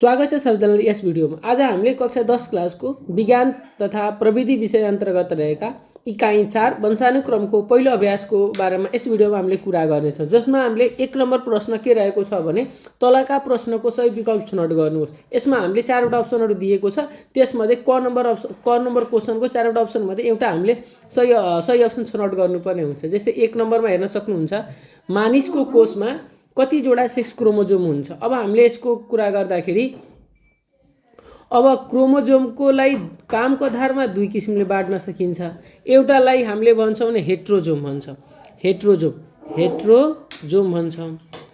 स्वागत छ सबैजनालाई यस भिडियोमा। आज हामीले कक्षा 10 क्लासको विज्ञान तथा प्रविधि विषय अन्तर्गत रहेका इकाइ 4 वंशानुक्रमको पहिलो अभ्यासको बारेमा यस भिडियोमा हामीले कुरा गर्नेछौँ, जसमा हामीले 1 नम्बर प्रश्न के रहेको छ भने तलका प्रश्नको सही विकल्प छनौट गर्नुहोस्। यसमा हामीले 4 वटा अप्सनहरू दिएको छ, त्यसमध्ये क नम्बर क्वेशनको 4 वटा अप्सन मध्ये एउटा हामीले सही अप्सन छनौट गर्नुपर्ने हुन्छ। जस्तै 1 नम्बरमा हेर्न सक्नुहुन्छ, मानिसको कोषमा कति जोडा सेक्स क्रोमोजोम हुन्छ। अब हामीले यसको कुरा गर्दाखेरि अब क्रोमोजोमकोलाई कामको आधारमा दुई किसिमले बाँड्न सकिन्छ। एउटालाई हामीले भन्छौँ भने हेट्रोजोम भन्छ,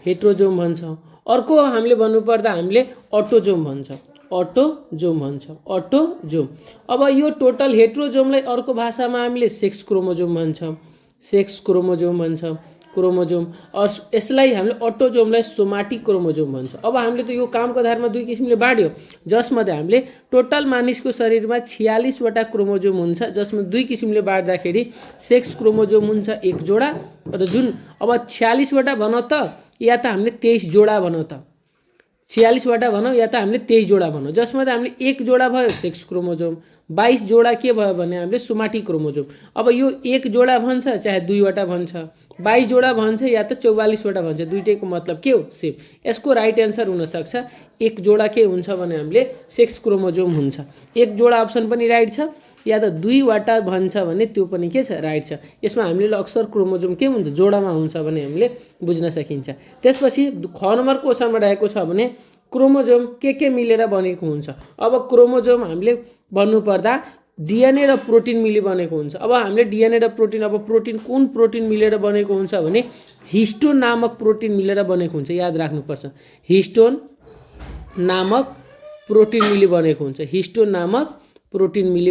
हेट्रोजोम भन्छौँ। अर्को हामीले भन्नुपर्दा हामीले अटोजोम भन्छ। अब यो टोटल हेट्रोजोमलाई अर्को भाषामा हामीले सेक्स क्रोमोजोम भन्छ। यसलाई हामीले अटोजोमलाई सोमाटिक क्रोमोजोम भन्छ। अब हामीले त यो कामको आधारमा दुई किसिमले बाँड्यो, जसमध्ये हामीले टोटल मानिसको शरीरमा 46 वटा क्रोमोजोम हुन्छ, जसमा दुई किसिमले बाँड्दाखेरि सेक्स क्रोमोजोम हुन्छ 1 जोडा र जुन अब 46 वटा भनौँ त या त हामीले 23 जोडा भनौँ त, 46 वटा भनौँ या त हामीले 23 जोडा भनौँ, जसमा हामीले 1 जोडा भयो सेक्स क्रोमोजोम, 22 जोडा के भयो भने हामीले सोमाटिक क्रोमोजोम। अब यो 1 जोडा भन्छ चाहे 2 वटा भन्छ, 22 जोडा भन्छ या त 44 वटा भन्छ, दुईटैको मतलब के हो? सेम। यसको राइट एन्सर हुनसक्छ 1 जोडा के हुन्छ भने हामीले सेक्स क्रोमोजोम हुन्छ। 1 जोडा अप्सन पनि राइट छ, या त 2 वटा भन्छ भने त्यो पनि के छ? राइट छ। यसमा हामीले अक्सर क्रोमोजोम के हुन्छ? जोडामा हुन्छ भने हामीले बुझ्न सकिन्छ। त्यसपछि ख नम्बर क्वेशनमा रहेको छ भने क्रोमोजोम के मिलेर बनेको हुन्छ। अब क्रोमोजोम हामीले भन्नुपर्दा डिएनए र प्रोटिन मिली बनेको हुन्छ। अब हामीले डिएनए र प्रोटिन, अब कुन प्रोटिन मिलेर बनेको हुन्छ भने हिस्टोन नामक प्रोटिन मिलेर बनेको हुन्छ। याद राख्नुपर्छ, हिस्टोन नामक प्रोटिन मिली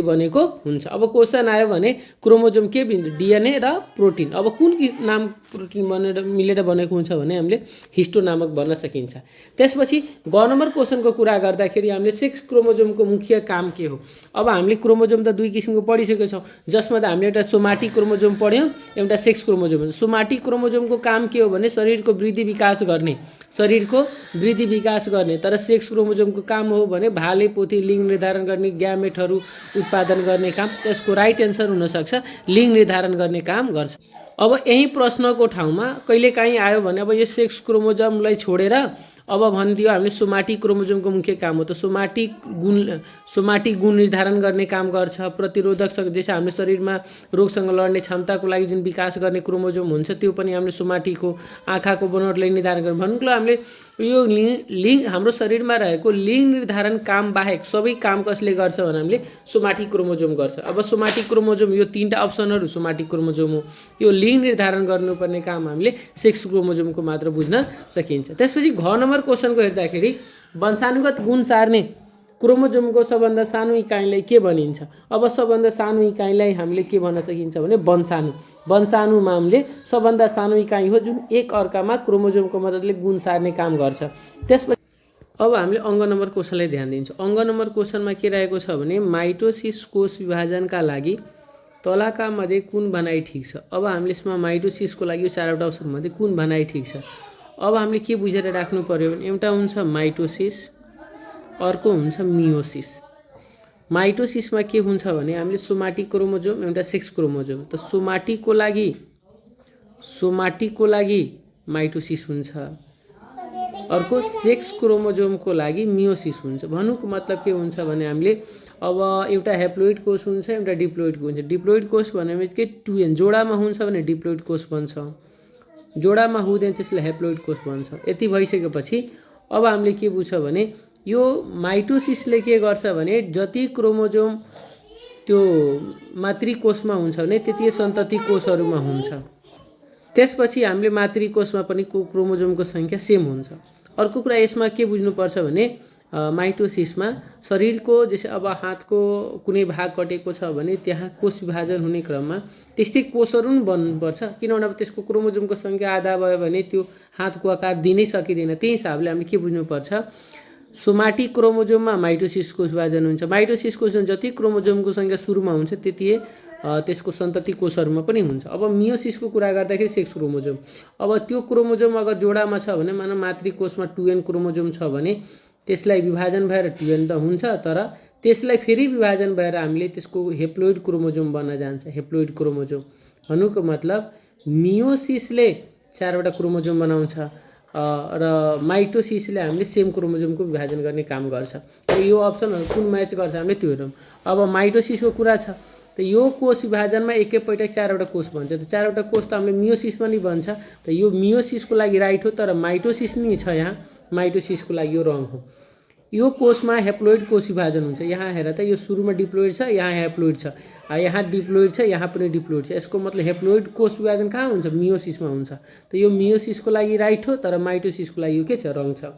बनेको हुन्छ। अब क्वेसन आयो भने क्रोमोजोम के डिएनए र प्रोटिन, अब कुन नाम प्रोटिन मिलेर बनेको हुन्छ भने हामीले हिस्टोन नामक भन्न सकिन्छ। त्यसपछि ग नम्बर क्वेशनको कुरा गर्दाखेरि हामीले सेक्स क्रोमोजोमको मुख्य काम के हो। अब हामीले क्रोमोजोम त दुई किसिमको पढिसकेका छौँ, जसमा त हामीले एउटा सोमाटिक क्रोमोजोम पढ्यौँ, एउटा सेक्स क्रोमोजोम। सोमाटिक क्रोमोजोमको काम के हो भने शरीरको वृद्धि विकास गर्ने, तर सेक्स क्रोमोजोमको काम हो भने भाले पोथी लिङ्ग निर्धारण गर्ने, ग्यामेटहरू उत्पादन गर्ने काम। त्यसको राइट एन्सर हुनसक्छ लिङ्ग निर्धारण गर्ने काम गर्छ। अब यही प्रश्नको ठाउँमा कहिलेकाहीँ आयो भने अब यो सेक्स क्रोमोजोमलाई छोडेर अब भनिदियो हामीले सोमाटिक क्रोमोजोमको मुख्य काम हो त सोमाटिक गुण निर्धारण गर्ने काम गर्छ, प्रतिरोधक जैसे हाम्रो शरीरमा रोगसँग लड्ने क्षमताको लागि जुन विकास गर्ने क्रोमोजोम हुन्छ त्यो पनि हामीले सोमाटिक हो। आँखाको बनोटलाई निर्धारण गर्ने भन्नुको हामीले यो लिङ्ग हाम्रो शरीरमा रहेको लिङ्ग निर्धारण काम बाहेक सबै काम कसले गर्छ भने हामीले सोमाटिक क्रोमोजोम गर्छ। अब सोमाटिक क्रोमोजोम यो 3टा अप्सनहरू सोमाटिक क्रोमोजोम हो। यो लिङ्ग निर्धारण गर्नुपर्ने काम हामीले सेक्स क्रोमोजोमको मात्र बुझ्न सकिन्छ। त्यसपछि घ नम्बर क्वेशनको हेर्दाखेरि वंशानुगत गुण सार्ने क्रोमोजोमको सबभन्दा सानो इकाइलाई के भनिन्छ। अब सबभन्दा सानो इकाइलाई हामीले के भन्न सकिन्छ भने वंशाणुमा हामीले सबभन्दा सानो इकाइ हो जुन एक अर्कामा क्रोमोजोमको मद्दतले गुण सार्ने काम गर्छ। त्यसपछि अब हामीले अङ्ग नम्बर क्वेशनलाई ध्यान दिन्छौँ। अङ्ग नम्बर क्वेशनमा के रहेको छ भने माइटोसिस कोष विभाजनका लागि तलका मध्ये कुन भनाइ ठिक छ। अब हामीले यसमा माइटोसिसको लागि यो 4वटा अप्सन मध्ये कुन भनाइ ठिक छ। अब हामीले के बुझेर राख्नु पर्यो भने एउटा हुन्छ माइटोसिस, अर्को हुन्छ मियोसिस। माइटोसिसमा के हुन्छ भने हामीले सोमाटिक क्रोमोजोम एउटा सेक्स क्रोमोजोम, त सोमाटिकको लागि माइटोसिस हुन्छ, अर्को सेक्स क्रोमोजोमको लागि मियोसिस हुन्छ। भन्नुको मतलब के हुन्छ भने हामीले अब एउटा हेप्लोइड कोष हुन्छ, एउटा डिप्लोइड कोष हुन्छ। डिप्लोइड कोष भनेपछि 2n जोडामा हुन्छ भने डिप्लोइड कोष भन्छ, जोडामा हुँदैन त्यसलाई हेप्लोइड कोष भन्छ। यति भइसकेपछि अब हामीले के बुझ्छ भने यो माइटोसिसले के गर्छ भने जति क्रोमोजोम त्यो मातृकोषमा हुन्छ भने त्यति सन्तति कोषहरूमा हुन्छ। त्यसपछि हामीले मातृकोषमा पनि क्रोमोजोमको सङ्ख्या सेम हुन्छ। अर्को कुरा यसमा के बुझ्नुपर्छ भने माइटोसिसमा शरीरको जस्तै अब हातको कुनै भाग कटेको छ भने त्यहाँ कोष विभाजन हुने क्रममा त्यस्तै कोषहरू पनि बन्नुपर्छ, किनभने अब त्यसको क्रोमोजोमको सङ्ख्या आधा भयो भने त्यो हातको आकार दिनै सकिँदैन। त्यही हिसाबले हामीले के बुझ्नुपर्छ, सोमाटिक क्रोमोजोममा माइटोसिस कोष विभाजन हुन्छ। माइटोसिस कोष जति क्रोमोजोमको सङ्ख्या सुरुमा हुन्छ त्यति त्यसको सन्तति कोषहरूमा पनि हुन्छ। अब मियोसिसको कुरा गर्दाखेरि सेक्स क्रोमोजोम, अब त्यो क्रोमोजोम अगर जोडामा छ भने मानव मातृकोषमा 2n क्रोमोजोम छ भने त्यसलाई विभाजन भएर टिएन त हुन्छ, तर त्यसलाई फेरि विभाजन भएर हामीले त्यसको हेप्लोइड क्रोमोजोम बन्न जान्छ। हेप्लोइड क्रोमोजोम भन्नुको मतलब मियोसिसले 4वटा क्रोमोजोम बनाउँछ र माइटोसिसले हामीले सेम क्रोमोजोमको विभाजन गर्ने काम गर्छ। र यो अप्सनहरू कुन म्याच गर्छ हामीले त्यो हेरौँ। अब माइटोसिसको कुरा छ, त यो कोष विभाजनमा एकैपटक 4वटा कोष बन्छ। त 4वटा कोष त हामीले मियोसिस पनि बन्छ। त यो मियोसिसको लागि राइट हो, तर माइटोसिस नि छ यहाँ, माइटोसिसको लागि यो रङ हो। यो कोषमा हेप्लोइड कोष विभाजन हुन्छ। यहाँ हेर त, यो सुरुमा डिप्लोइड छ, यहाँ हेप्लोइड छ, यहाँ डिप्लोइड छ, यहाँ पनि डिप्लोइड छ। यसको मतलब हेप्लोइड कोष विभाजन कहाँ हुन्छ? मियोसिसमा हुन्छ। त यो मियोसिसको लागि राइट हो, तर माइटोसिसको लागि यो के छ? रङ छ।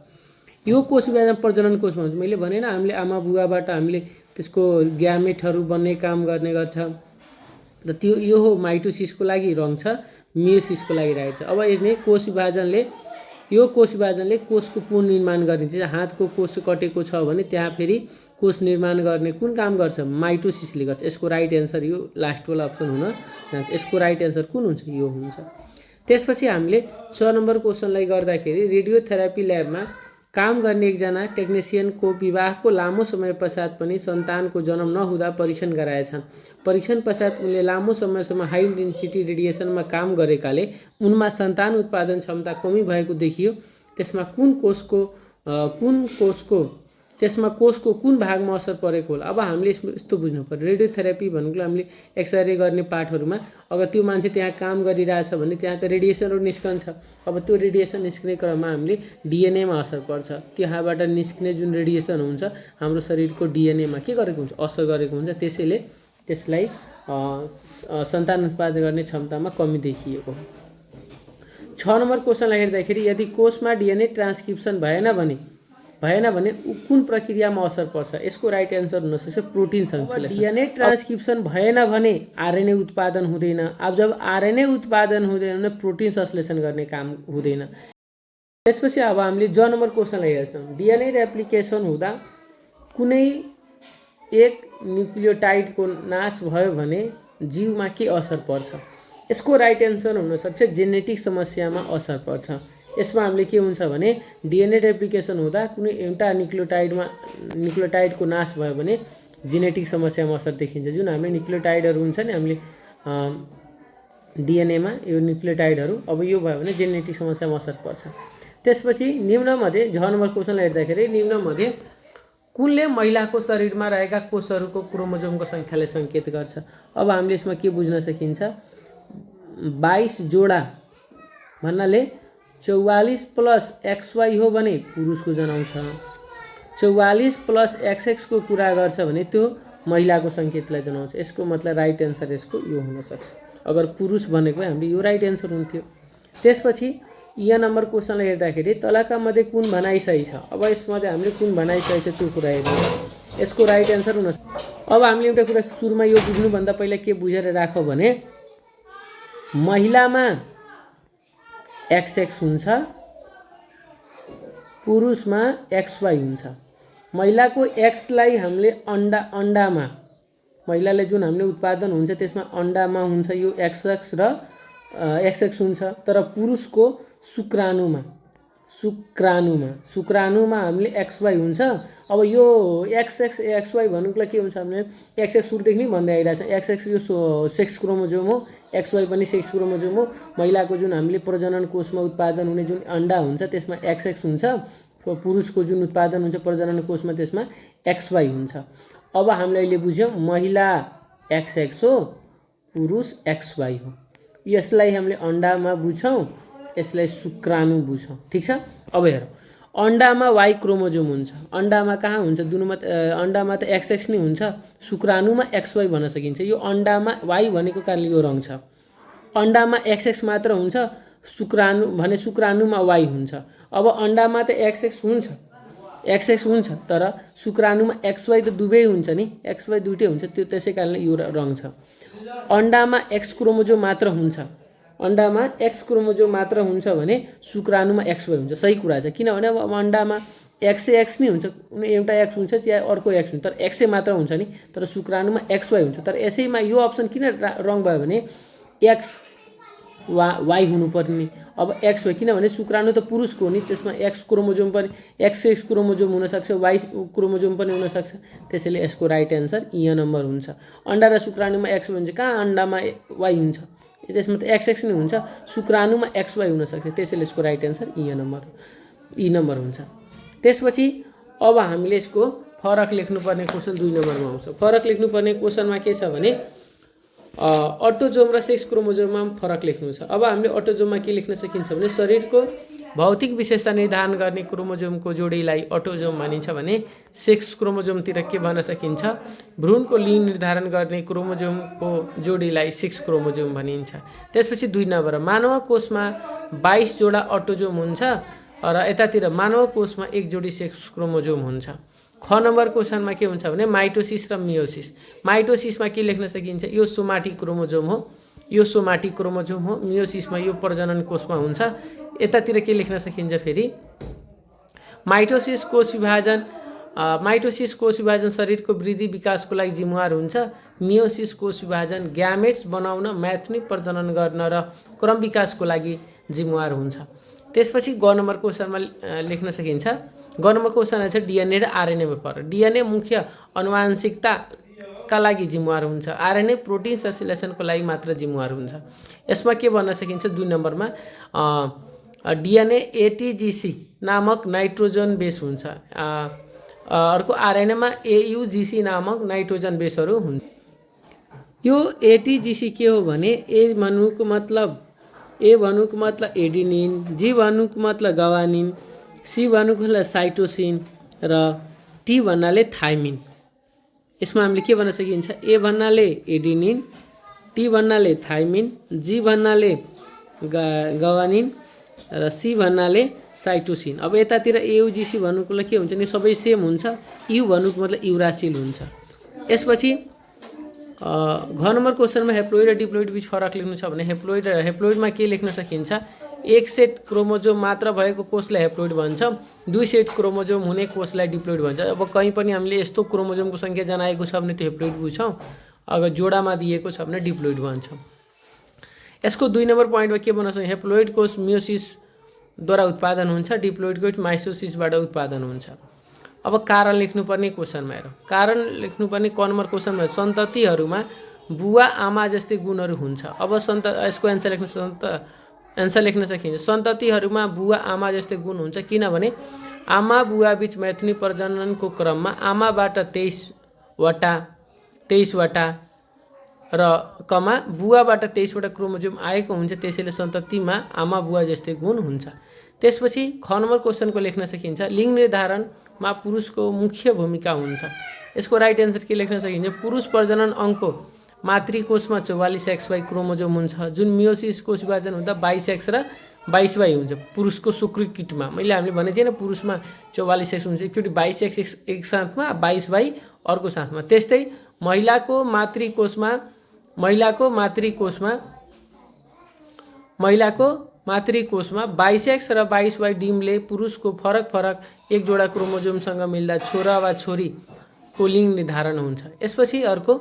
यो कोष विभाजन प्रजनन कोषमा हुन्छ। मैले भने ना, हामीले आमा बुवाबाट हामीले त्यसको ग्यामेटहरू बन्ने काम गर्ने गर्छ। त त्यो यो हो माइटोसिसको लागि रङ छ, मियोसिसको लागि राइट छ। अब यसले कोष विभाजनले कोषको पुनर्निर्माण गर्ने चाहिँ हातको कोष कटेको छ भने त्यहाँ फेरि कोष निर्माण गर्ने कुन काम गर्छ? माइटोसिसले गर्छ। यसको राइट एन्सर यो लास्टवाला अप्सन हुन जान्छ। यसको राइट एन्सर कुन हुन्छ? यो हुन्छ। त्यसपछि हामीले 6 नम्बर क्वेसनलाई गर्दाखेरि रेडियोथेरापी ल्याबमा काम गर्ने एकजना टेक्निसियनको विवाहको लामो समय पश्चात पनि सन्तानको जन्म नहुँदा परीक्षण गराएछन्। परीक्षण पश्चात उनले लामो समयसम्म हाई इन्टेन्सिटी रेडिएसनमा काम गरेकाले उनमा सन्तान उत्पादन क्षमता कमी भएको देखियो। त्यसमा कोषको कुन भागमा असर परेको होला? अब हामीले यस्तो बुझ्नु पर्यो, रेडियोथेरापी भनेको हामीले एक्सरे गर्ने पार्टहरूमा अगर त्यो मान्छे त्यहाँ काम गरिरहेछ भने त्यहाँ त रेडिएसनहरू निस्कन्छ। अब त्यो रेडिएसन निस्किने क्रममा हामीले डिएनएमा असर पर्छ। त्यहाँबाट निस्किने जुन रेडिएसन हुन्छ हाम्रो शरीरको डिएनएमा के गरेको हुन्छ? असर गरेको हुन्छ। त्यसैले त्यसलाई सन्तान उत्पादन गर्ने क्षमतामा कमी देखिएको। 6 नम्बर क्वेसनलाई हेर्दाखेरि यदि कोषमा डिएनए ट्रान्सक्रिप्सन भएन भने कुन प्रक्रियामा असर पर्छ? यसको राइट एन्सर हुनसक्छ प्रोटिन संश्लेषण। डिएनए ट्रान्सक्रिप्सन भएन भने आरएनए उत्पादन हुँदैन। अब जब आरएनए उत्पादन हुँदैन भने प्रोटिन संश्लेषण गर्ने काम हुँदैन। त्यसपछि अब हामीले ज नम्बर क्वेसनलाई हेर्छौँ। डिएनए रेप्लिकेसन हुँदा कुनै एक न्युक्लियोटाइडको नाश भयो भने जीवमा के असर पर्छ? यसको राइट एन्सर हुनसक्छ जेनेटिक समस्यामा असर पर्छ। यसमा हामीले के हुन्छ भने डिएनए रेप्लिकेसन हुँदा कुनै एउटा न्युक्लियोटाइडको नाश भयो भने जेनेटिक समस्यामा असर देखिन्छ। जुन हामीले न्युक्लियोटाइडहरू हुन्छ नि हामीले डिएनएमा यो न्युक्लियोटाइडहरू, अब यो भयो भने जेनेटिक समस्यामा असर पर्छ। त्यसपछि निम्नमध्ये झ नम्बर क्वेसनलाई हेर्दाखेरि निम्नमध्ये कुनले महिलाको शरीरमा रहेका कोषहरूको क्रोमोजोमको सङ्ख्यालाई सङ्केत गर्छ? अब हामीले यसमा के बुझ्न सकिन्छ? 22 जोडा भन्नाले 44 प्लस XY हो भने पुरुषको जनाउँछ। 44 प्लस XX को कुरा गर्छ भने त्यो महिलाको सङ्केतलाई जनाउँछ। यसको मतलब राइट एन्सर यसको यो हुनसक्छ। अगर पुरुष भनेको हामीले यो राइट एन्सर हुन्थ्यो। त्यसपछि य नम्बर क्वेसनलाई हेर्दाखेरि तलका मध्ये कुन भनाइ सही छ? अब यसमध्ये हामीले कुन भनाइ सही छ त्यो कुरा हेर्नु। यसको राइट एन्सर हुनसक्छ। अब हामीले एउटा कुरा सुरुमा यो बुझ्नुभन्दा पहिला के बुझेर राखौँ भने महिलामा XX हुन्छ, पुरुषमा XY हुन्छ। महिलाको X लाई हामीले अन्डामा महिलाले जुन हामीले उत्पादन हुन्छ त्यसमा अन्डामा हुन्छ यो XX र XX हुन्छ। तर पुरुषको शुक्राणुमा हामीले XY हुन्छ। अब यो XX XY भन्नुको के हुन्छ? हामीले XX सुरुदेखि नै भन्दै आइरहेछ। XX यो सेक्स क्रोमोजोम हो, XY पनि सेक्स क्रोमोजोम हो। महिलाको जुन हामीले प्रजनन कोषमा उत्पादन हुने जुन अन्डा हुन्छ त्यसमा XX हुन्छ। पुरुषको जुन उत्पादन हुन्छ प्रजनन कोषमा त्यसमा XY हुन्छ। अब हामीले अहिले बुझ्यौँ महिला XX हो, पुरुष XY हो। यसलाई हामीले अन्डामा बुझ्छौँ, यसलाई शुक्राणु बुझ्छौँ। ठिक छ। अब हेरौँ, अन्डामा Y क्रोमोजोम हुन्छ। अन्डामा कहाँ हुन्छ? दुनुमा अन्डामा त XX नै हुन्छ, शुक्राणुमा XY भन्न सकिन्छ। यो अन्डामा Y भनेको कारणले यो रङ छ। अन्डामा XX मात्र हुन्छ, शुक्राणुमा Y हुन्छ। अब अन्डामा त XX हुन्छ तर शुक्राणुमा XY त दुवै हुन्छ नि, XY दुइटै हुन्छ। त्यो त्यसै कारणले यो रङ छ। अन्डामा X क्रोमोजोम मात्र हुन्छ, अन्डामा X क्रोमोजोम मात्र हुन्छ भने शुक्राणुमा XY हुन्छ। सही कुरा छ, किनभने अब अन्डामा XX नै हुन्छ, एउटा X हुन्छ या अर्को X हुन्छ, तर XA मात्र हुन्छ नि। तर शुक्राणुमा XY हुन्छ। तर यसैमा यो अप्सन किन रङ भयो भने वाई हुनुपर्ने। अब एक्स हो किनभने शुक्राणु त पुरुषको हो नि, त्यसमा एक्स क्रोमोजोम पनि एक्स क्रोमोजोम हुनसक्छ, वाई क्रोमोजोम पनि हुनसक्छ। त्यसैले यसको राइट एन्सर इ नम्बर हुन्छ। अन्डा र शुक्राणुमा एक्स हुन्छ, कहाँ अन्डामा वाई हुन्छ, त्यसमा त एक्स नै हुन्छ, शुक्राणुमा एक्स वाई हुनसक्छ। त्यसैले यसको राइट एन्सर इ नम्बर हुन्छ। त्यसपछि अब हामीले यसको फरक लेख्नुपर्ने क्वेसन 2 नम्बरमा आउँछ। फरक लेख्नुपर्ने क्वेसनमा के छ भने अटोजोम र सेक्स क्रोमोजोममा फरक लेख्नु छ। अब हामीले अटोजोममा के लेख्न सकिन्छ भने शरीरको भौतिक विशेषता निर्धारण गर्ने क्रोमोजोमको जोडीलाई अटोजोम भनिन्छ भने सेक्स क्रोमोजोमतिर के भन्न सकिन्छ, भ्रूणको लिङ्ग निर्धारण गर्ने क्रोमोजोमको जोडीलाई सेक्स क्रोमोजोम भनिन्छ। त्यसपछि 2 नम्बर मानव कोषमा 22 जोडा अटोजोम हुन्छ र यतातिर मानव कोषमा 1 जोडी सेक्स क्रोमोजोम हुन्छ। ख नम्बर क्वेसनमा के हुन्छ भने माइटोसिस र मियोसिस। माइटोसिसमा के लेख्न सकिन्छ, यो सोमाटिक क्रोमोजोम हो, यो सोमाटिक क्रोमोजोम हो। मियोसिसमा यो प्रजनन कोषमा हुन्छ। यतातिर के लेख्न सकिन्छ फेरि माइटोसिस कोष विभाजन शरीरको वृद्धि विकासको लागि जिम्मेवार हुन्छ। मियोसिस कोष विभाजन ग्यामेट्स बनाउन, मैथुनी प्रजनन गर्न र क्रम विकासको लागि जिम्मेवार हुन्छ। त्यसपछि ग नम्बर क्वेसनमा लेख्न सकिन्छ, ग नम्बर क्वेसन छ डिएनए र आरएनएमा फरक। डिएनए मुख्य आनुवांशिकताका लागि जिम्मेवार हुन्छ, आरएनए प्रोटिन संश्लेषणको लागि मात्र जिम्मेवार हुन्छ। यसमा के भन्न सकिन्छ 2 नम्बरमा डिएनए एटीजीसी नामक नाइट्रोजन बेस हुन्छ, अर्को आरएनएमा एयुजीसी नामक नाइट्रोजन बेसहरू हुन्छ। यो एटीजीसी के हो भने ए भन्नुको मतलब एडिनिन, जी भन्नुको मतलब गवानिन, सी भन्नुको मतलब साइटोसिन र टी भन्नाले थाइमिन। यसमा हामीले के भन्न सकिन्छ, ए भन्नाले एडिनिन, टी भन्नाले थाइमिन, जी भन्नाले गवानिन र सी भन्नाले साइटोसिन। अब यतातिर एयुजीसी भन्नुको लागि के हुन्छ नि, सबै सेम हुन्छ। यु भन्नुको मतलब युरासिल हुन्छ। यसपछि घ नम्बर क्वेसनमा हेप्लोइड र डिप्लोइड बीच फरक लेख्नु छ भने हेप्लोइडमा के लेख्न सकिन्छ, 1 सेट क्रोमोजोम मात्र भएको कोषलाई हेप्लोइड भन्छ, 2 सेट क्रोमोजोम हुने कोषलाई डिप्लोइड भन्छ। अब कहीँ पनि हामीले यस्तो क्रोमोजोमको सङ्ख्या जनाएको छ भने त्यो हेप्लोइड बुझ्छौँ, अगर जोडामा दिएको छ भने डिप्लोइड भन्छौँ। यसको 2 नम्बर पोइन्टमा के भन्न सकिन्छ, हेप्लोइड कोष मियोसिसद्वारा उत्पादन हुन्छ, डिप्लोइड कोष माइटोसिसबाट उत्पादन हुन्छ। अब कारण लेख्नुपर्ने क्वेसनमा हेरौँ, कारण लेख्नुपर्ने क नम्बर क्वेसनमा सन्ततिहरूमा बुवा आमा जस्तै गुणहरू हुन्छ। अब यसको एन्सर लेख्न सकिन्छ, सन्ततिहरूमा बुवा आमा जस्तै गुण हुन्छ, किनभने आमा बुवा बीच मैथुनी प्रजननको क्रममा आमाबाट 23 वटा र बुवाबाट 23 वटा क्रोमोजोम आएको हुन्छ। त्यसैले सन्ततिमा आमा बुवा जस्तै गुण हुन्छ। त्यसपछि ख नम्बर क्वेसनको लेख्न सकिन्छ, लिङ्ग निर्धारणमा पुरुषको मुख्य भूमिका हुन्छ। यसको राइट एन्सर के लेख्न सकिन्छ, पुरुष प्रजनन अङ्कको मातृकोषमा 44XY क्रोमोजोम हुन्छ, जुन मियोसिस कोष विभाजन हुँदा 22X र 22Y हुन्छ। पुरुषको शुक्र किटमा हामीले भनेको थिएन, पुरुषमा 44X हुन्छ, एकचोटि 22X एक साथमा, 22Y अर्को साथमा। त्यस्तै महिलाको मातृकोषमा 22X र 22Y डिमले पुरुषको फरक 1 जोडा क्रोमोजोमसँग मिल्दा छोरा वा छोरीको लिङ्ग निर्धारण हुन्छ। यसपछि अर्को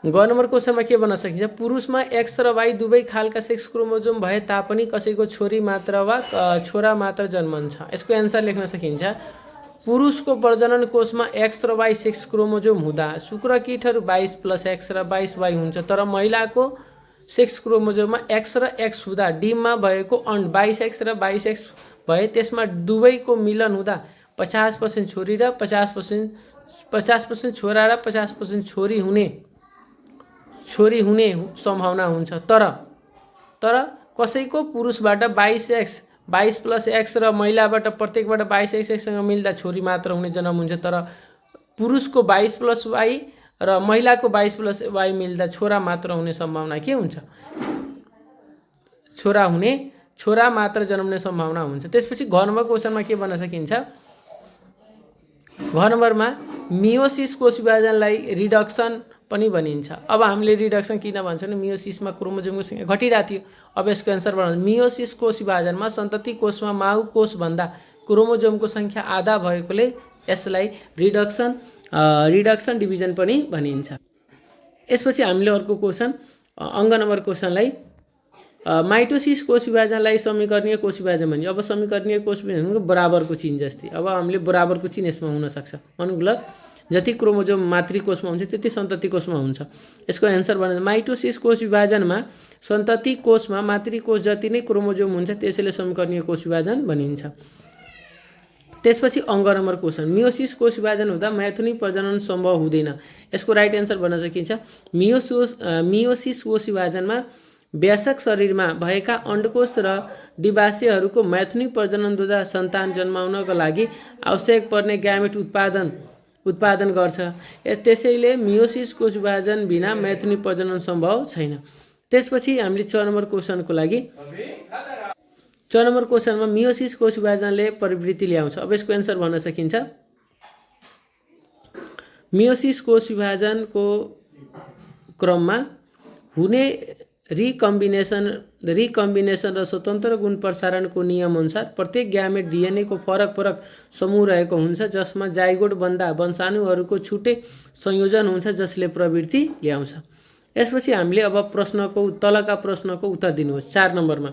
ग नम्बर क्वेसनमा के भन्न सकिन्छ, पुरुषमा X र Y दुवै खालका सेक्स क्रोमोजोम भए तापनि कसैको छोरी मात्र वा छोरा मात्र जन्मन्छ। यसको एन्सर लेख्न सकिन्छ, पुरुषको प्रजनन कोषमा X र Y सेक्स क्रोमोजोम हुँदा शुक्र किटहरू 22 + X र 22Y हुन्छ, तर महिलाको सेक्स क्रोमोजोममा X र X हुँदा डिममा भएको अण्ड 22X र 22X भए त्यसमा दुवैको मिलन हुँदा 50% छोरी र 50% छोरा र 50% छोरी हुने सम्भावना हुन्छ। तर कसैको पुरुषबाट 22 + X र महिलाबाट प्रत्येकबाट 22XX मिल्दा छोरी मात्र हुने जन्म हुन्छ, तर पुरुषको 22 + Y र महिलाको 22 + Y मिल्दा छोरा मात्र हुने सम्भावना के हुन्छ, छोरा मात्र जन्मने सम्भावना हुन्छ। त्यसपछि घ नम्बर क्वेसनमा के भन्न सकिन्छ, घ नम्बरमा मियोसिस कोष विभाजनलाई रिडक्सन पनि भनिन्छ। अब हामीले रिडक्सन किन भन्छौँ भने मियोसिसमा क्रोमोजोमको सङ्ख्या घटिरहेको थियो। अब यसको एन्सर बनाउँछ, मियोसिस कोष विभाजनमा सन्तति कोषमा माउ कोषभन्दा क्रोमोजोमको सङ्ख्या आधा भएकोले यसलाई रिडक्सन डिभिजन पनि भनिन्छ। यसपछि हामीले अर्को क्वेसन अङ्क नम्बर क्वेसनलाई माइटोसिस कोष विभाजनलाई समीकरणीय कोष विभाजन भनिन्छ। अब समीकरणीय कोष विभाजन भनेको बराबरको चिन्ह जस्तै। अब हामीले बराबरको चिन्ह यसमा हुनसक्छ। मतलब जति क्रोमोजोम मातृकोषमा हुन्छ त्यति सन्तति कोषमा हुन्छ। यसको एन्सर भन्छ माइटोसिस कोष विभाजनमा सन्तति कोषमा मातृकोष जति नै क्रोमोजोम हुन्छ त्यसैले समीकरणीय कोष विभाजन भनिन्छ। त्यसपछि अङ्क नम्बर क्वेसन, मियोसिस कोष विभाजन हुँदा मैथुनिक प्रजनन सम्भव हुँदैन। यसको राइट एन्सर भन्न सकिन्छ मियोसिस कोष विभाजनमा वयस्क शरीरमा भएका अण्डकोष र डिम्बाशयहरूको मैथुनिक प्रजननद्वारा सन्तान जन्माउनका लागि आवश्यक पर्ने ग्यामेट उत्पादन गर्छ। त्यसैले मियोसिस कोष विभाजन बिना मैथुनिक प्रजनन सम्भव छैन। त्यसपछि हामीले 6 नम्बर क्वेसनको लागि 6 नम्बर क्वेसनमा मियोसिस कोष विभाजनले प्रवृत्ति ल्याउँछ। अब यसको एन्सर भन्न सकिन्छ मियोसिस कोष विभाजनको क्रममा हुने रिकम्बिनेसन र स्वतन्त्र गुण प्रसारणको नियमअनुसार प्रत्येक ग्यामेट डिएनएको फरक समूह रहेको हुन्छ जसमा जाइगोट बन्दा वंशाणुहरूको छुट्टै संयोजन हुन्छ जसले प्रवृत्ति ल्याउँछ। यसपछि हामीले अब तलका प्रश्नको उत्तर दिनुहोस्। 4 नम्बरमा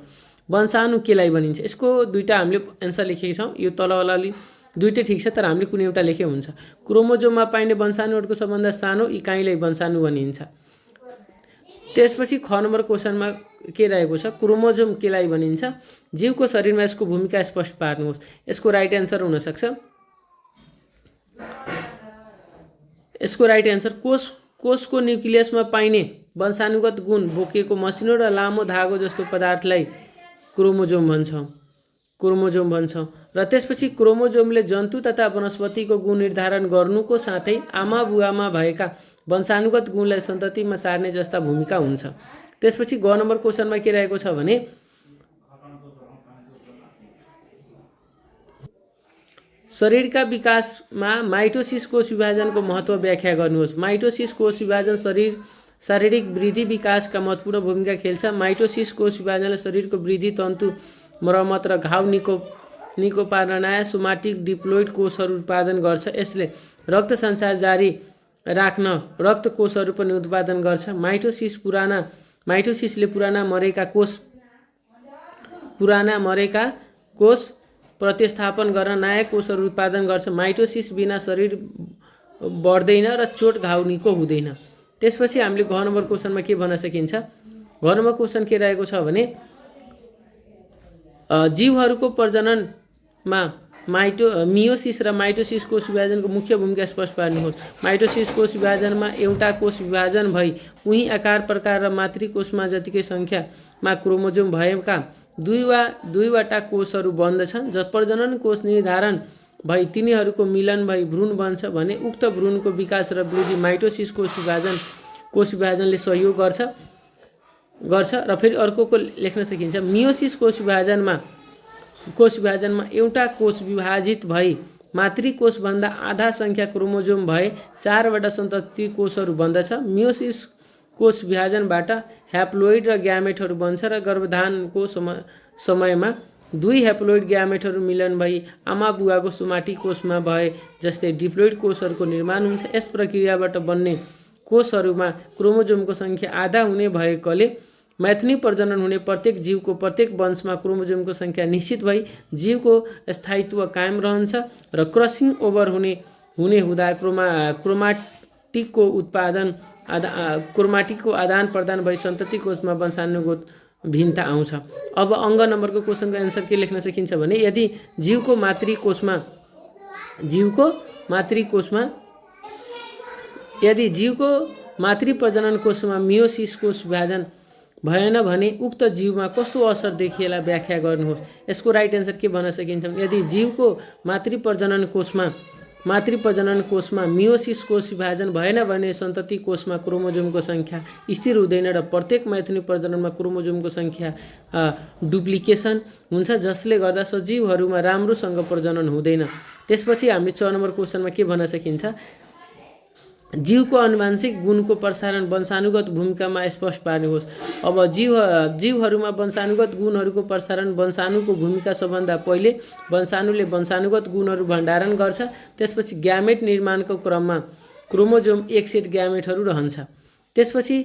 वंशाणु केलाई भनिन्छ। यसको दुईटा हामीले एन्सर लेखेका छौँ। यो तलवालाले दुईटै ठिक छ तर हामीले कुनै एउटा लेखे हुन्छ। क्रोमोजोममा पाइने वंशाणुहरूको सबभन्दा सानो इकाइलाई वंशाणु भनिन्छ। त्यसपछि ख नम्बर क्वेसनमा के रहेको छ क्रोमोजोम केलाई भनिन्छ। जीवको शरीरमा यसको भूमिका स्पष्ट पार्नुहोस्। यसको राइट एन्सर हुनसक्छ यसको राइट एन्सर कोषको न्युक्लियसमा पाइने वंशाणुगत गुण बोकेको मसिनो र लामो धागो जस्तो पदार्थलाई क्रोमोजोम भन्छौँ। र त्यसपछि क्रोमोजोमले जन्तु तथा वनस्पतिको गुण निर्धारण गर्नुको साथै आमा बुवामा भएका वंशाणुगत गुणलाई सन्ततिमा सार्ने जस्ता भूमिका हुन्छ। त्यसपछि ग नम्बर क्वेसनमा के रहेको छ भने शरीरका विकासमा माइटोसिस कोष विभाजनको महत्त्व व्याख्या गर्नुहोस्। माइटोसिस कोष विभाजन शारीरिक वृद्धि विकासका महत्त्वपूर्ण भूमिका खेल्छ। माइटोसिस कोष विभाजनले शरीरको वृद्धि तन्तु मर्मत र घाउ निको पार्न नयाँ सोमाटिक डिप्लोइड कोषहरू उत्पादन गर्छ। यसले रक्त सञ्चार जारी राख्न रक्त कोषहरू पनि उत्पादन गर्छ। माइटोसिसले पुराना मरेका कोष प्रतिस्थापन गर्न नयाँ कोषहरू उत्पादन गर्छ। माइटोसिस बिना शरीर बढ्दैन र चोट घाउ निको हुँदैन। त्यसपछि हामीले घ नम्बर क्वेसनमा के भन्न सकिन्छ घ नम्बर क्वेसन के रहेको छ भने जीवहरूको प्रजननमा मियोसिस र माइटोसिस कोष विभाजनको मुख्य भूमिका स्पष्ट पार्नुहोस्। माइटोसिस कोष विभाजनमा एउटा कोष विभाजन भई उही आकार प्रकार र मातृकोषमा जतिकै सङ्ख्यामा क्रोमोजोम भएका दुईवटा कोषहरू बन्दछन्। जब प्रजनन कोष निर्धारण भई तिनीहरूको मिलन भई भ्रूण बन्छ भने उक्त भ्रूणको विकास र वृद्धि माइटोसिस कोष विभाजनले सहयोग गर्छ। र फेरि अर्कोको लेख्न सकिन्छ मियोसिस कोष विभाजनमा एउटा कोष विभाजित भई मातृकोषभन्दा आधा सङ्ख्या क्रोमोजोम भए 4वटा सन्तति कोषहरू बन्दछ। मियोसिस कोष विभाजनबाट ह्याप्लोइड र ग्यामेटहरू बन्छ र गर्भधानको समयमा 2 ह्याप्लोइड ग्यामेटहरू मिलन भई आमा बुवाको सोमाटिक कोषमा भए जस्तै डिप्लोइड कोषहरूको निर्माण हुन्छ। यस प्रक्रियाबाट बन्ने कोषहरूमा क्रोमोजोमको सङ्ख्या आधा हुने भएकोले मैथुनिक प्रजनन हुने प्रत्येक जीवको प्रत्येक वंशमा क्रोमोजोमको सङ्ख्या निश्चित भई जीवको स्थायित्व कायम रहन्छ र क्रसिङ ओभर हुने हुँदा क्रोमाटिकको आदान प्रदान भई सन्तति कोषमा वंशाणुगत भिन्नता आउँछ। अब अङ्क नम्बरको क्वेसनको एन्सर के लेख्न सकिन्छ भने यदि जीवको मातृ प्रजनन कोषमा मियोसिस कोष विभाजन भएन भने उक्त जीवमा कस्तो असर देखिएला व्याख्या गर्नुहोस्। यसको राइट एन्सर के भन्न सकिन्छ भने यदि जीवको मातृ प्रजनन कोषमा मियोसिस कोष विभाजन भएन भने सन्तति कोषमा क्रोमोजोमको सङ्ख्या स्थिर हुँदैन र प्रत्येक मैथुनिक प्रजननमा क्रोमोजोमको सङ्ख्या डुप्लिकेसन हुन्छ जसले गर्दा सजीवहरूमा राम्रोसँग प्रजनन हुँदैन। त्यसपछि हामीले 6 नम्बर क्वेसनमा के भन्न सकिन्छ जीवको आनुवंशिक गुणको प्रसारण वंशाणुगत भूमिकामा स्पष्ट पार्नुहोस्। अब जीवहरूमा वंशाणुगत गुणहरूको प्रसारण वंशाणुको भूमिका सबभन्दा पहिले वंशाणुले वंशाणुगत गुणहरू भण्डारण गर्छ। त्यसपछि ग्यामेट निर्माणको क्रममा क्रोमोजोम एक सेट ग्यामेटहरू रहन्छ। त्यसपछि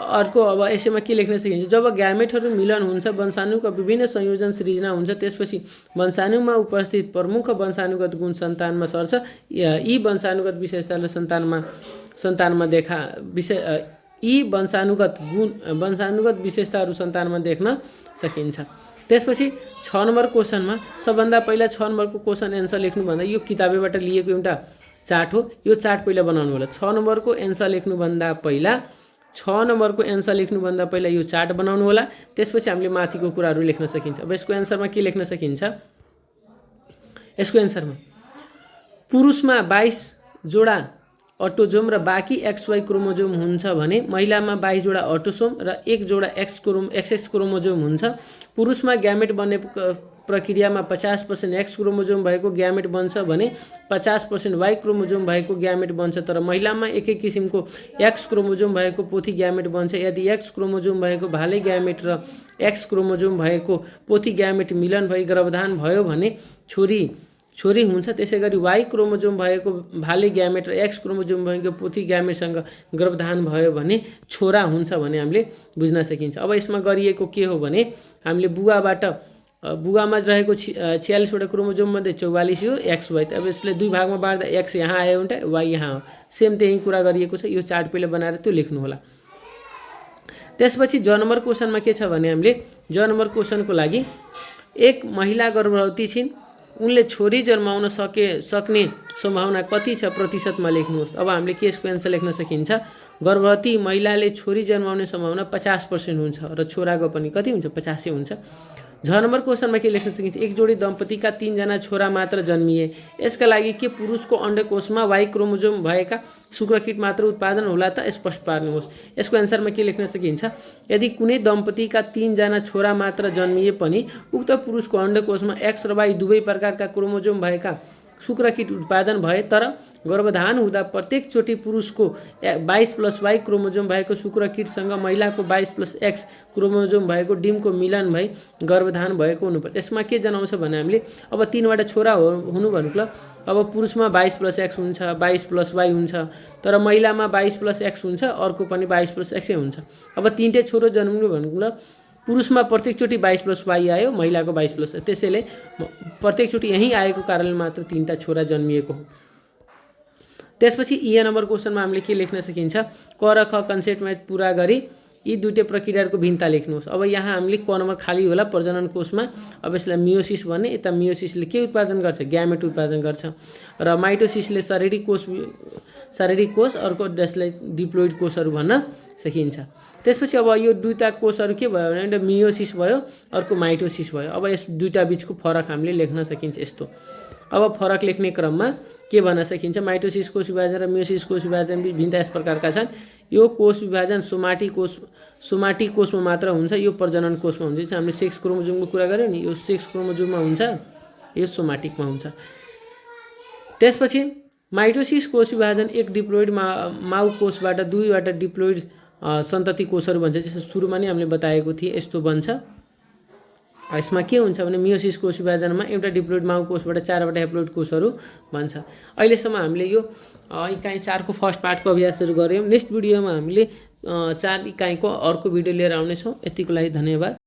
अर्को अब यसैमा के लेख्न सकिन्छ, जब ग्यामेटहरू मिलन हुन्छ वंशाणुका विभिन्न संयोजन सृजना हुन्छ त्यसपछि वंशाणुमा उपस्थित प्रमुख वंशाणुगत गुण सन्तानमा सर्छ। यी वंशाणुगत विशेषताले सन्तानमा देखा यी वंशाणुगत विशेषताहरू सन्तानमा देख्न सकिन्छ। त्यसपछि 6 नम्बर क्वेसनमा सबभन्दा पहिला 6 नम्बरको क्वेसन एन्सर लेख्नुभन्दा यो किताबैबाट लिएको एउटा चार्ट हो, यो चार्ट पहिला बनाउनु होला। 6 नम्बरको एन्सर लेख्नुभन्दा पहिला 6 नम्बरको एन्सर लेख्नुभन्दा पहिला यो चार्ट बनाउनु होला, त्यसपछि हामीले माथिको कुराहरू लेख्न सकिन्छ। अब यसको एन्सरमा के लेख्न सकिन्छ, यसको एन्सरमा पुरुषमा 22 जोडा अटोजोम र बाँकी XY क्रोमोजोम हुन्छ भने महिलामा 22 जोडा अटोसोम र 1 जोडा XX क्रोमोजोम हुन्छ। पुरुषमा ग्यामेट बन्ने प्रक्रियामा 50% X क्रोमोजोम भएको ग्यामेट बन्छ भने 50% Y क्रोमोजोम भएको ग्यामेट बन्छ, तर महिलामा एकै किसिमको X क्रोमोजोम भएको पोथी ग्यामेट बन्छ। यदि X क्रोमोजोम भएको भाले ग्यामेट र X क्रोमोजोम भएको पोथी ग्यामेट मिलन भई गर्भधान भयो भने छोरी हुन्छ। त्यसैगरी Y क्रोमोजोम भएको भाले ग्यामेट र X क्रोमोजोम भएको पोथी ग्यामेटसँग गर्भधान भयो भने छोरा हुन्छ भने हामीले बुझ्न सकिन्छ। अब यसमा गरिएको के हो भने हामीले बुवामा रहेको 46 वटा क्रोमोजोम मध्ये 44 हो XY, अब यसले दुई भागमा बाँड्दा X यहाँ आयो भने Y यहाँ हो, सेम त्यही कुरा गरिएको छ। यो चार्ट पहिला बनाएर त्यो लेख्नु होला। त्यसपछि ज नम्बर क्वेसनमा के छ भने हामीले ज नम्बर क्वेसनको लागि एक महिला गर्भवती छिन्, उनले छोरी जन्माउन सक्ने सम्भावना कति छ प्रतिशतमा लेख्नुहोस्। अब हामीले के यसको एन्सर लेख्न सकिन्छ, गर्भवती महिलाले छोरी जन्माउने सम्भावना 50% हुन्छ र छोराको पनि कति हुन्छ 50 हुन्छ। झ नम्बर क्वेसनमा के लेख्न सकिन्छ, एक जोडी दम्पतिका 3 जना छोरा मात्र जन्मिए, यसका लागि के पुरुषको अण्डकोशमा Y क्रोमोजोम भएका शुक्रकीट मात्र उत्पादन होला त, स्पष्ट पार्नुहोस्। यसको एन्सरमा के लेख्न सकिन्छ, यदि कुनै दम्पतिका 3 जना छोरा मात्र जन्मिए पनि उक्त पुरुषको अण्डकोशमा X र Y दुवै प्रकारका क्रोमोजोम भएका शुक्रकीट उत्पादन भए, तर गर्भधान हुँदा प्रत्येक चोटि पुरुषको 22+ Y क्रोमोजोम भएको शुक्रकीटसँग महिलाको 22+ X क्रोमोजोम भएको डिमको मिलन भई गर्भधान भएको हुनुपर्छ। यसमा के जनाउँछ भने हामीले अब 3वटा छोरा हुनु भनेको अब पुरुषमा 22+ X हुन्छ, 22+ Y हुन्छ, तर महिलामा 22+ X हुन्छ, अर्को पनि 22+ X हुन्छ। अब 3टे छोरो जन्मिनु भनेको पुरुषमा प्रत्येकचोटि 22+ Y आयो, महिलाको 22+, त्यसैले प्रत्येकचोटि यहीँ आएको कारणले मात्र 3टा छोरा जन्मिएको हो। त्यसपछि ए नम्बर क्वेसनमा हामीले के लेख्न सकिन्छ, क र ख कन्सेप्ट म्याच पुरा गरी यी दुईटै प्रक्रियाहरूको भिन्नता लेख्नुहोस्। अब यहाँ हामीले क नम्बर खाली होला प्रजनन कोषमा, अब यसलाई मियोसिस भन्ने, यता मियोसिसले के उत्पादन गर्छ, ग्यामेट उत्पादन गर्छ, र माइटोसिसले शारीरिक कोष, अर्को जसलाई डिप्लोइड कोषहरू भन्न सकिन्छ। त्यसपछि अब यो दुईटा कोषहरू के भयो भने एउटा मियोसिस भयो, अर्को माइटोसिस भयो। अब यस दुईटा बिचको फरक हामीले लेख्न सकिन्छ यस्तो। अब फरक लेख्ने क्रममा के भन्न सकिन्छ, माइटोसिस कोष विभाजन र मियोसिस कोष विभाजन भिन्नता यस प्रकारका छन्। यो कोष विभाजन सोमाटिक कोषमा मात्र हुन्छ, यो प्रजनन कोषमा हुन्छ। हामीले सेक्स क्रोमोजोमको कुरा गऱ्यौँ नि, यो सेक्स क्रोमोजोममा हुन्छ, यो सोमाटिकमा हुन्छ। त्यसपछि माइटोसिस कोष विभाजन एक डिप्लोइड माउ कोषबाट दुईवटा डिप्लोइड सन्तति कोषहरू भन्छ, जस्तो सुरुमा नै हामीले बताएको थिए यस्तो बन्छ। यसमा के हुन्छ भने मियोसिस कोष विभाजनमा एउटा डिप्लोइड माउ कोषबाट 4वटा हेप्लोइड कोषहरू भन्छ। अहिलेसम्म हामीले यो इकाइ 4को फर्स्ट पार्टको अभ्यासहरू गऱ्यौँ। नेक्स्ट भिडियोमा हामीले 4 इकाइको अर्को भिडियो लिएर आउनेछौँ। यतिको लागि धन्यवाद।